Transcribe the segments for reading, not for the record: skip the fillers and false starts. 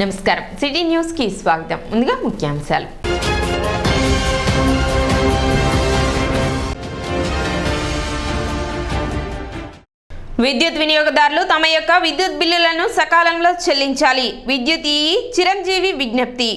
నమస్కారం city news కి స్వాగతం. ముందుగా ముఖ్యాంశాలు. విద్యుత్ వినియోగదారులు తమ యొక్క విద్యుత్ బిల్లులను సకాలంలో చెల్లించాలి. విద్యుత్ ఈ చిరంజీవి విజ్ఞప్తి.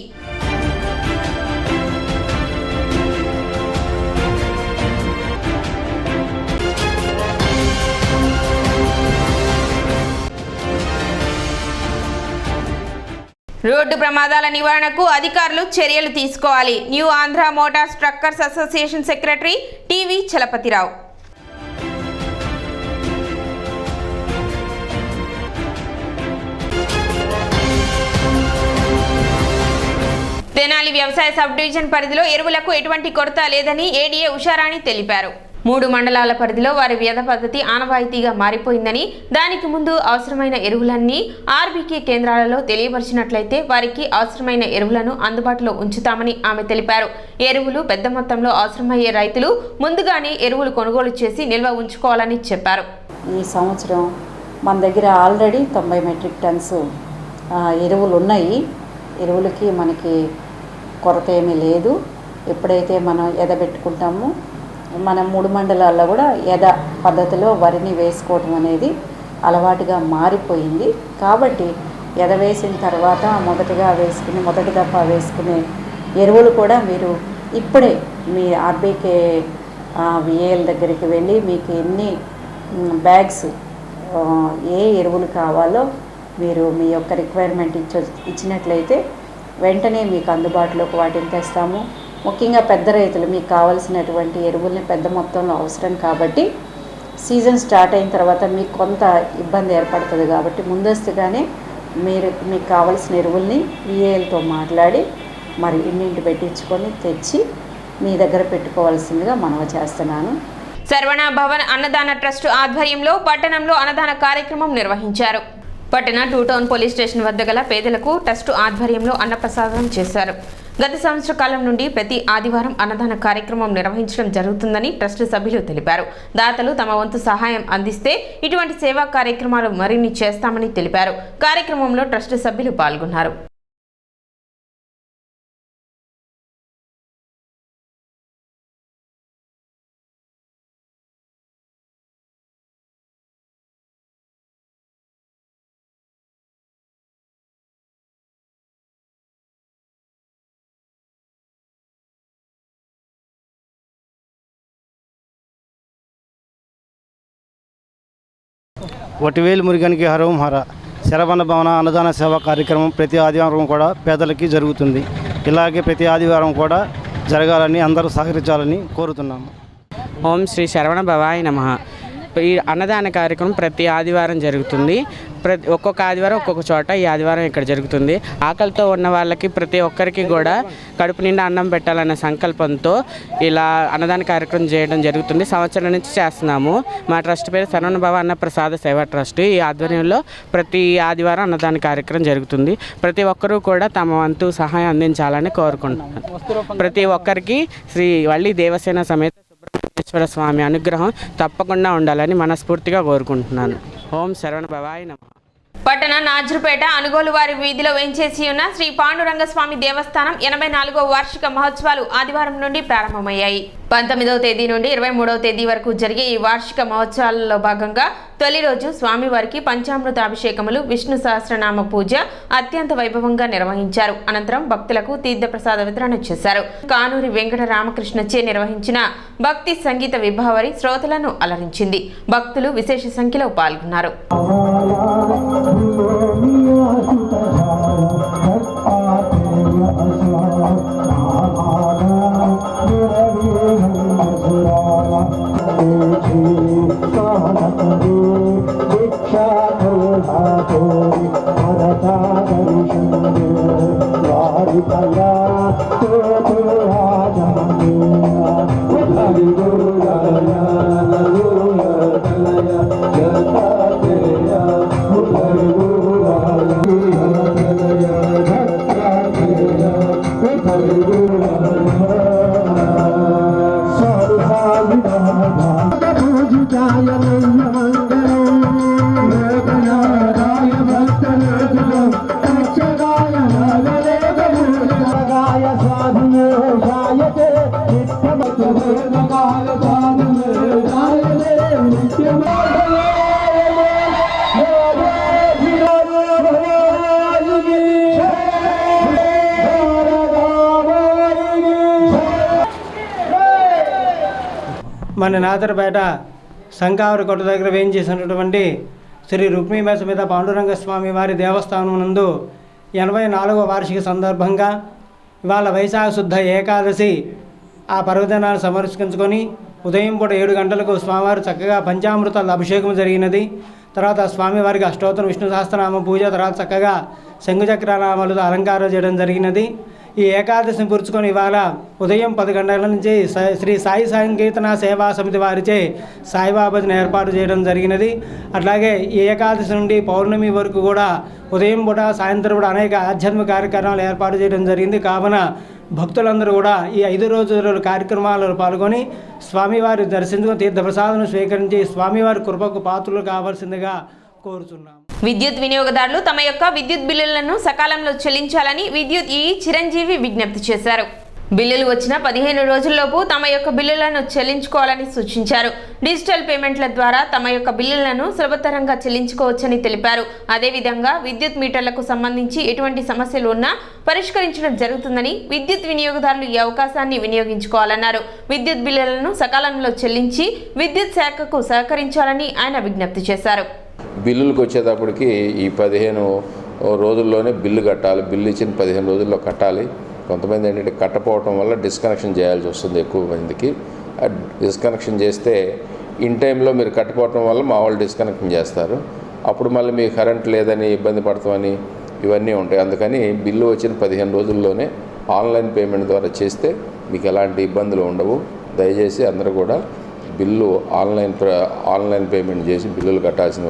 రోడ్డు ప్రమాదాల నివారణకు అధికారులు చర్యలు తీసుకోవాలి. New Andhra motors truckers association secretary TV Chalapathirao. Tenali వ్యవసాయ సబ్ డివిజన్ పరిధిలో ఎరువులకు ఎటువంటి కొరత లేదని ఏడీఏ ఉషారాణి తెలిపారు. 3 మండలాల పరిధిలో వారి వ్యధ పద్ధతి ఆనవాయితీగా మారిపోయిందని, దానికి ముందు అవసరమైన ఎరువులన్నీ ఆర్బీకే కేంద్రాలలో తెలియపరిచినట్లయితే వారికి అవసరమైన ఎరువులను అందుబాటులో ఉంచుతామని ఆమె తెలిపారు. ఎరువులు పెద్ద మొత్తంలో అవసరమయ్యే రైతులు ముందుగానే ఎరువులు కొనుగోలు చేసి నిల్వ ఉంచుకోవాలని చెప్పారు. ఈ సంవత్సరం మన దగ్గర ఆల్రెడీ 90 మెట్రిక్ టన్స్ ఎరువులు ఉన్నాయి. ఎరువులకి మనకి కొరత ఏమీ లేదు. ఎప్పుడైతే మనం ఎదబెట్టుకుంటామో మన 3 మండలాల్లో కూడా పద్ధతిలో వరిని వేసుకోవటం అనేది అలవాటుగా మారిపోయింది. కాబట్టి వేసిన తర్వాత మొదటి దఫా వేసుకునే ఎరువులు కూడా మీరు ఇప్పుడే మీ ఆర్బీకే విఏఎల్ దగ్గరికి వెళ్ళి మీకు ఎన్ని బ్యాగ్స్ ఏ ఎరువులు కావాలో మీరు మీ యొక్క రిక్వైర్మెంట్ ఇచ్చినట్లయితే వెంటనే మీకు అందుబాటులోకి వాటిని తెస్తాము. ముఖ్యంగా పెద్ద రైతులు మీకు కావాల్సినటువంటి ఎరువుల్ని పెద్ద మొత్తంలో అవసరం కాబట్టి సీజన్ స్టార్ట్ అయిన తర్వాత మీకు కొంత ఇబ్బంది ఏర్పడుతుంది. కాబట్టి ముందస్తుగానే మీకు కావాల్సిన ఎరువుల్ని విఏఎల్తో మాట్లాడి మరి ఇంటింటి పెట్టించుకొని తెచ్చి మీ దగ్గర పెట్టుకోవాల్సిందిగా మనవి చేస్తున్నాను. శరవణ భవన్ అన్నదాన ట్రస్ట్ ఆధ్వర్యంలో పట్టణంలో అన్నదాన కార్యక్రమం నిర్వహించారు. పట్టణ 2 టౌన్ పోలీస్ స్టేషన్ వద్ద గల పేదలకు ట్రస్ట్ ఆధ్వర్యంలో అన్నప్రసాదం చేశారు. గత సంవత్సర కాలం నుండి ప్రతి ఆదివారం అన్నదాన కార్యక్రమం నిర్వహించడం జరుగుతుందని ట్రస్ట్ సభ్యులు తెలిపారు. దాతలు తమ వంతు సహాయం అందిస్తే ఇటువంటి సేవా కార్యక్రమాలు మరిన్ని చేస్తామని తెలిపారు. కార్యక్రమంలో ట్రస్ట్ సభ్యులు పాల్గొన్నారు. వటివేలు మురుగనికి హరం హర శరవణ భవన అన్నదాన సేవా కార్యక్రమం ప్రతి ఆదివారం కూడా పేదలకి జరుగుతుంది. ఇలాగే ప్రతి ఆదివారం కూడా జరగాలని అందరూ సహకరించాలని కోరుతున్నాము. ఓం శ్రీ శరవణ భవాయ నమః. ఈ అన్నదాన కార్యక్రమం ప్రతి ఆదివారం జరుగుతుంది. ఒక్కొక్క ఆదివారం ఒక్కొక్క చోట ఈ ఆదివారం ఇక్కడ జరుగుతుంది. ఆకలితో ఉన్న వాళ్ళకి ప్రతి ఒక్కరికి కూడా కడుపు నిండా అన్నం పెట్టాలనే సంకల్పంతో ఇలా అన్నదాన కార్యక్రమం చేయడం జరుగుతుంది. సంవత్సరం నుంచి చేస్తున్నాము. మా ట్రస్ట్ పేరు శరవణ భవ అన్న ప్రసాద సేవా ట్రస్ట్. ఈ ఆధ్వర్యంలో ప్రతి ఆదివారం అన్నదాన కార్యక్రమం జరుగుతుంది. ప్రతి ఒక్కరూ కూడా తమ వంతు సహాయం అందించాలని కోరుకుంటున్నాను. ప్రతి ఒక్కరికి శ్రీ వల్లి దేవసేన సమేత సుబ్రహ్మణ్యేశ్వర స్వామి అనుగ్రహం తప్పకుండా ఉండాలని మనస్ఫూర్తిగా కోరుకుంటున్నాను. ఓం శరవణ భవాయ నమః. పట్టణ నాజురుపేట అనుగోలు వారి వీధిలో వేంచేసి ఉన్న శ్రీ పాండురంగస్వామి దేవస్థానం 84వ వార్షిక మహోత్సవాలు ఆదివారం నుండి ప్రారంభమయ్యాయి. 19వ తేదీ నుండి 23వ తేదీ వరకు జరిగే ఈ వార్షిక మహోత్సవాలలో భాగంగా తొలి రోజు స్వామివారికి పంచామృత అభిషేకములు, విష్ణు సహస్రనామ పూజ అత్యంత వైభవంగా నిర్వహించారు. అనంతరం భక్తులకు తీర్థప్రసాద వితరణ చేశారు. కానూరి వెంకట రామకృష్ణచే నిర్వహించిన భక్తి సంగీత విభావరి శ్రోతలను అలరించింది. భక్తులు విశేష సంఖ్యలో పాల్గొన్నారు. మంగళం మన నాదరపేట సంకావరి కొట్ట దగ్గర వేయించేసినటువంటి శ్రీ రుక్మిణీ సమేత పాండురంగ స్వామి వారి దేవస్థానం నందు 84వ వార్షిక సందర్భంగా ఇవాళ వైశాఖ శుద్ధ ఏకాదశి ఆ పర్వదినాన్ని సమర్పించుకొని ఉదయం పూట 7 గంటలకు స్వామివారు చక్కగా పంచామృతాల అభిషేకం జరిగినది. తర్వాత స్వామివారికి అష్టోత్తరం విష్ణు సహస్రనామ పూజ, తర్వాత చక్కగా శంఖుచక్రనామాలతో అలంకారం చేయడం జరిగినది. ఈ ఏకాదశిని పురుచుకొని ఇవాళ ఉదయం 10 గంటల నుంచి శ్రీ సాయి సంకీర్తన సేవా సమితి వారిచే సాయిబాబాని ఏర్పాటు చేయడం జరిగినది. అట్లాగే ఈ ఏకాదశి నుండి పౌర్ణమి వరకు కూడా ఉదయం పూట సాయంత్రం కూడా అనేక ఆధ్యాత్మిక కార్యక్రమాలు ఏర్పాటు చేయడం జరిగింది. కావున భక్తులందరూ కూడా ఈ 5 రోజుల కార్యక్రమాలలో పాల్గొని స్వామివారి దర్శించుకొని తీర్థప్రసాదం స్వీకరించి స్వామివారి కృపకు పాత్రలు కావాల్సిందిగా కోరుచున్నాం. విద్యుత్ వినియోగదారులు తమ యొక్క విద్యుత్ బిల్లులను సకాలంలో చెల్లించాలని విద్యుత్ ఈ చిరంజీవి విజ్ఞప్తి చేశారు. బిల్లులు వచ్చిన 15 రోజుల్లోపు తమ యొక్క బిల్లులను చెల్లించుకోవాలని సూచించారు. డిజిటల్ పేమెంట్ల ద్వారా తమ యొక్క బిల్లులను సులభతరంగా చెల్లించుకోవచ్చని తెలిపారు. అదేవిధంగా విద్యుత్ మీటర్లకు సంబంధించి ఎటువంటి సమస్యలు ఉన్నా పరిష్కరించడం జరుగుతుందని విద్యుత్ వినియోగదారులు ఈ అవకాశాన్ని వినియోగించుకోవాలన్నారు. విద్యుత్ బిల్లులను సకాలంలో చెల్లించి విద్యుత్ శాఖకు సహకరించాలని ఆయన విజ్ఞప్తి చేశారు. బిల్లులకు వచ్చేటప్పటికి ఈ 15 రోజుల్లోనే బిల్లు కట్టాలి. బిల్లు ఇచ్చిన 15 రోజుల్లో కట్టాలి. కొంతమంది ఏంటంటే కట్టపోవటం వల్ల డిస్కనెక్షన్ చేయాల్సి వస్తుంది. ఎక్కువ మందికి డిస్కనెక్షన్ చేస్తే ఇన్ టైంలో మీరు కట్టపోవటం వల్ల మా వాళ్ళు డిస్కనెక్షన్ చేస్తారు. అప్పుడు మళ్ళీ మీకు కరెంట్ లేదని ఇబ్బంది పడతామని ఇవన్నీ ఉంటాయి. అందుకని బిల్లు వచ్చిన 15 రోజుల్లోనే ఆన్లైన్ పేమెంట్ ద్వారా చేస్తే మీకు ఎలాంటి ఇబ్బందులు ఉండవు. దయచేసి అందరూ కూడా బిల్లు ఆన్లైన్ పేమెంట్ చేసి బిల్లులు కట్టాల్సిన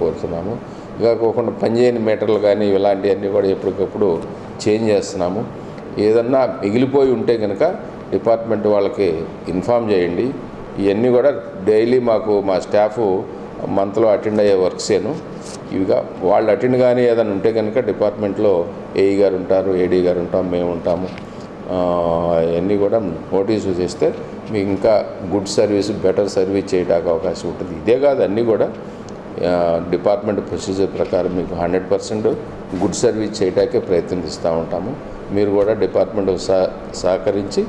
కోరుతున్నాము. ఇలా కాకుండా పనిచేయని మీటర్లు కానీ ఇలాంటివన్నీ కూడా ఎప్పటికప్పుడు చేంజ్ చేస్తున్నాము. ఏదన్నా మిగిలిపోయి ఉంటే కనుక డిపార్ట్మెంట్ వాళ్ళకి ఇన్ఫామ్ చేయండి. ఇవన్నీ కూడా డైలీ మా స్టాఫ్ మంత్లో అటెండ్ అయ్యే వర్క్సేను. ఇవిగా వాళ్ళు అటెండ్ కానీ ఏదైనా ఉంటే కనుక డిపార్ట్మెంట్లో ఏఈ గారు ఉంటారు, ఏడీ గారు ఉంటాం, మేము ఉంటాము. అవన్నీ కూడా నోటీసు చేస్తే మీకు ఇంకా గుడ్ సర్వీస్, బెటర్ సర్వీస్ చేయడానికి అవకాశం ఉంటుంది. ఇదే కాదు, అన్నీ కూడా డిపార్ట్మెంట్ ప్రొసీజర్ ప్రకారం మీకు 100% గుడ్ సర్వీస్ చేయడానికే ప్రయత్నిస్తూ ఉంటాము. మీరు కూడా డిపార్ట్మెంట్ సహకరించి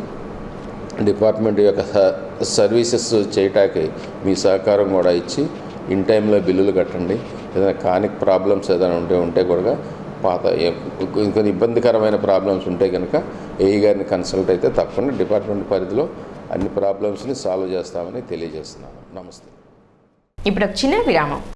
డిపార్ట్మెంట్ యొక్క సర్వీసెస్ చేయటానికి మీ సహకారం కూడా ఇచ్చి ఇన్ టైంలో బిల్లులు కట్టండి. ఏదైనా కానిక్ ప్రాబ్లమ్స్ ఏదైనా ఉంటే కూడా ఇంకొన్ని ఇబ్బందికరమైన ప్రాబ్లమ్స్ ఉంటే కనుక ఏఈ గారిని కన్సల్ట్ అయితే తప్పకుండా డిపార్ట్మెంట్ పరిధిలో అన్ని ప్రాబ్లమ్స్ని సాల్వ్ చేస్తామని తెలియజేస్తున్నాను. నమస్తే. ఇప్పుడు చిన్న విరామం.